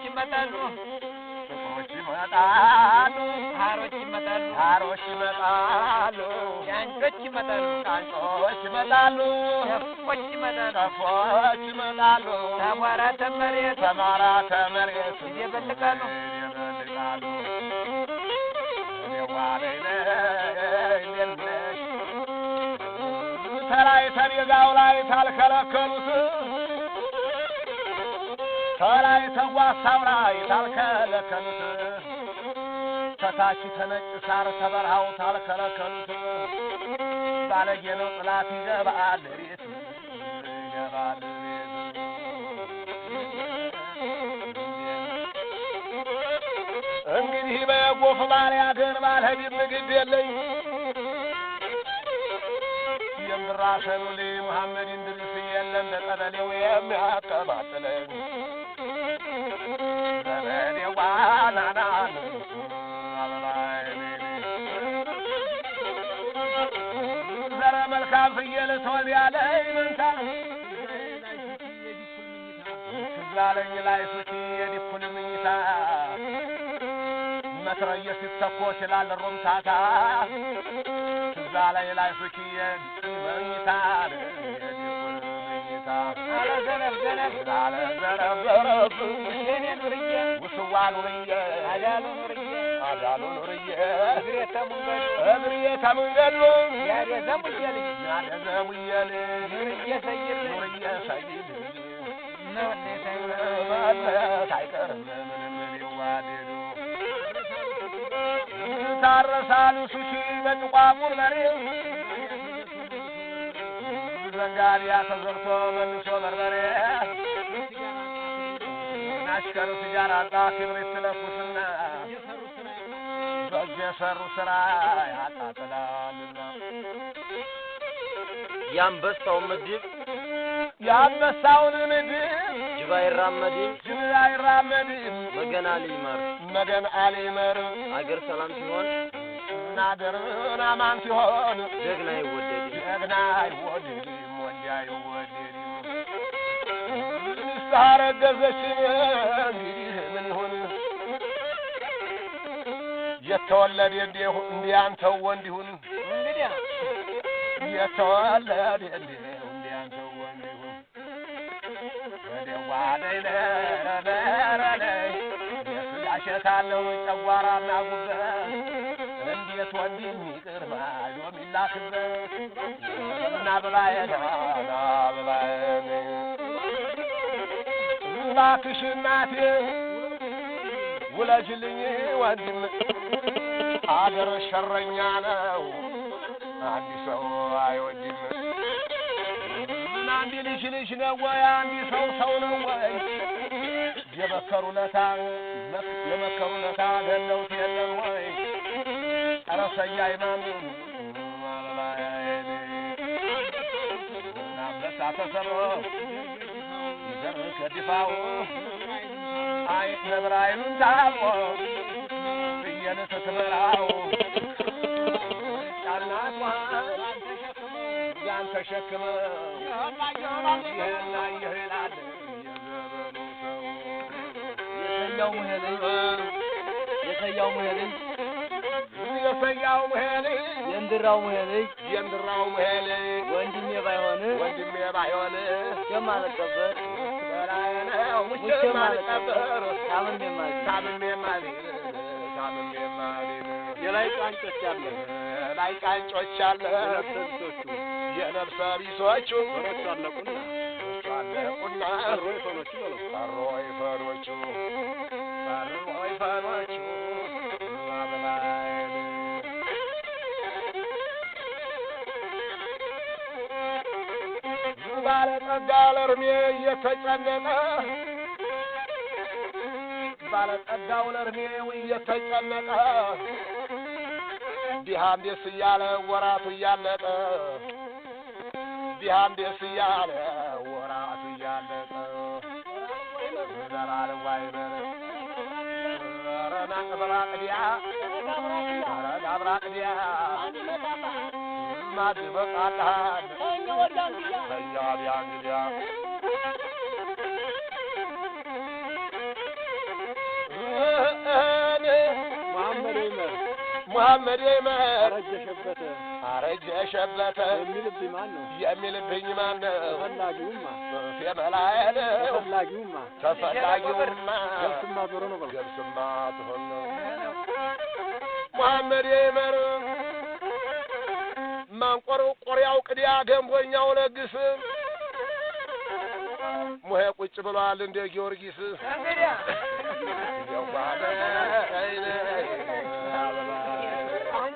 ይመጣሉ ሀሮች ይመጣሉ ያንቾች ይመጣሉ ከፎች ይመጣሉ ተማራ ተመሬት ይበልቃሉ ተላይ ተሪጋው ላይ ታልከለከሉት ተላይ ተዋሳው ላይ ታልከለከሉት ተታች ተነጭ ሳር ተበርሃው ታልከለከሉት ባለጌ ነው ጥላት ይገባል ቤት እንግዲህ በጎፍ ባሪያ ግን ባልሄድም ግድ የለኝ የምራሸኑ ልይ መሐመድ እንድርስ የለም በቀበሌው የሚያቀባጥለኝ ዘመዴዋ ናናን ዘረ መልካም ፍየል ትወልድ ያለኝ መንታ ትዝላለኝ ላይ ሱቺ የዲኩል ምኝታ መትረየስ ሲተኮስ ይላል ሩምታታ ትዝላለኝ ላይ ሱቺ መኝታ አለ ዘረፍ ውስዋ ኑርዬ አዳሉ ኑርዬ እግሬ ተሙንገሉ ያደዘሙዬ ኑርዬ ሰይድ መለት አይቀርም ምንም ቢዋደዱ ታረሳሉ ሱሺ በጥቋቁር መሬው ዘንጋሪያ ተዘርቶ መልሶ በርበሬ ናሽከሩ ሲጃራ አጣ ክብሪት ትለኩስና በእጅ የሰሩ ስራ ያቃጥላልና የአንበሳውን ምድብ ጅብ አይራመድም መገን አሊመር አገር ሰላም ሲሆን ናገርን አማን ሲሆን ጀግና አይወደድም ወንድ አይወደድም ሳረገዘች እንግዲህ ምን ይሁን የተወለደ እንዲያንተው ወንድ ይሁን እንግዲህ የተወለደ እንዲያንተው ወንድ ይሁን ወደዋለለ ያሸታለው ጨጓራና ጉበት እንዴት ወንድ ይቅር ባዶ ሚላክበት እና በባየና እባክሽ እናቴ ውለጅልኝ ወንድም አገር ሸረኛ ነው አንድ ሰው አይወድም አንድ ልጅ ነው ወይ አንድ ሰው ነው ወይ የመከሩለታ ገለውት የለም ወይ ጠረሰያ ይማም ናበሳ ተሰሮ ይዘርክ ከድፋው አይ ነብራይሉን ታቆ ፍየል ስትመራው ጫናቷ ያን ተሸክመው ይህና ይህላል የሰያው ሙሄልኝ የእንድራው ሙሄልኝ ወንድሜ ባይሆን ከማለቀበር በላይ ነው ሙቼም አልቀበር ታምሜ ማለት የላይ ቃንጮች አለ የነፍሰ ቢሶቹ አለቁና ፈሮይ ፈሮቹ ባለጠጋ ለእርሜ እየተጨነቀ ባለጠጋው ለእርሜው እየተጨነቀ ዲሃም ደስ እያለ ወራቱ እያለቀ ዘላለም ዋይበር ረና ብራቅዲያ አብራቅዲያ ማድበቃታል ከኛ ቢያንግዲያ محمد يمر አረጀ ሸበተ የሚልብኝ ማን ነው ተፈላጊውማ ገብስማ ትሆን ነው محمد يمر ማንቆርቆሪያው ቅዲያ ገንቦኛው ለግስ ሙሄ ቁጭ ብሏል እንደ ጊዮርጊስ እንግዲያ ያዋለ አይነ አሁን